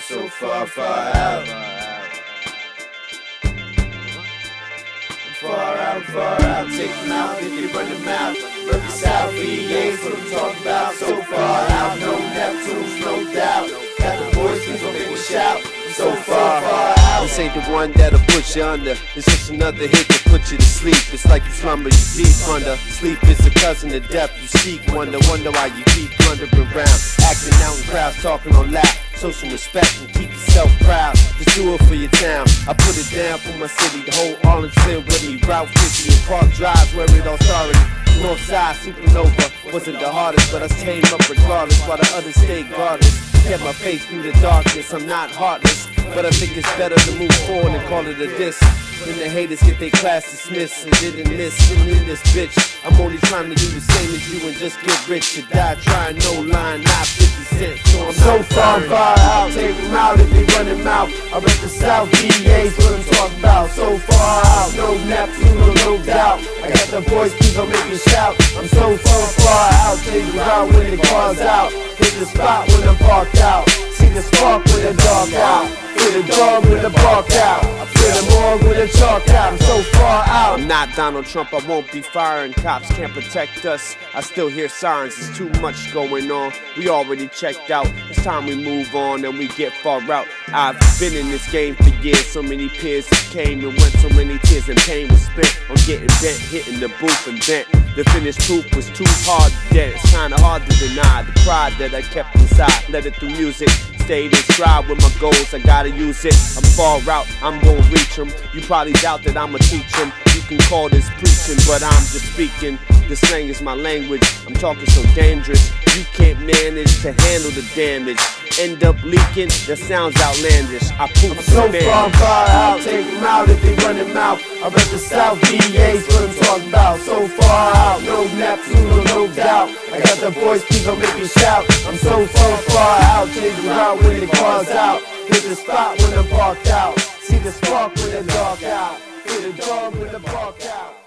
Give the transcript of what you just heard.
so far, far out. Far out, take them out, if you run them out. Look south, VA's what I'm talking about. So far out, no Neptunes, no doubt. Got the boys, please don't make me shout. So far, far out. This ain't the one that'll put you under. It's just another hit to put you to sleep. It's like you slumber, you deep under. Sleep is a cousin of death. You seek wonder why you keep plundering around. Acting out in crowds, talking on loud. Show some respect and keep yourself proud. Just do it for your town. I put it down for my city. The whole Arlington with me. Route 50 and Park Drive where it all started. Northside Supernova wasn't the hardest, but I came up regardless while the others stayed guardless. Kept my faith through the darkness. I'm not heartless, but I think it's better to move forward and call it a diss. Then the haters get their class dismissed and didn't listen in this bitch. I'm only trying to do the same as you and just get rich. To die trying, no line, not 50 cents. So I'm so far out, take them out if they run them out. I rep the South, DA's what I'm talking about. So far out, no Neptune, no doubt. I got the voice, please don't make me shout. I'm so far out, take them out when the car's out. Hit the spot when I'm parked out. See the spark with the dog out. Hit the dog with the bark out. I put them all with the chalk out. I'm so far out. I'm not Donald Trump, I won't be firing. Cops can't protect us. I still hear sirens, there's too much going on. We already checked out, it's time we move on and we get far out. I've been in this game for years, so many peers came and went, so many tears and pain was spent on getting bent, hitting the booth and bent. The finished proof was too hard to get. It's kinda hard to deny the pride that I kept inside. Let it through music, stayed in stride with my goals, I gotta use it. I'm far out, I'm gonna reach them. You probably doubt that I'ma teach them. You can call this preaching, but I'm just speaking. The slang is my language, I'm talking so dangerous. You can't manage to handle the damage. End up leaking, that sounds outlandish. I poop so far out, take them out if they run them out. I rep the South, DA's what I'm talking about. So far out, no Neptune, no doubt. I got the voice, please don't make me shout. I'm so far out, take them out when the car's out. Hit the spot when I'm parked out. See the spark with the dog out. Hit the dog with the bark out.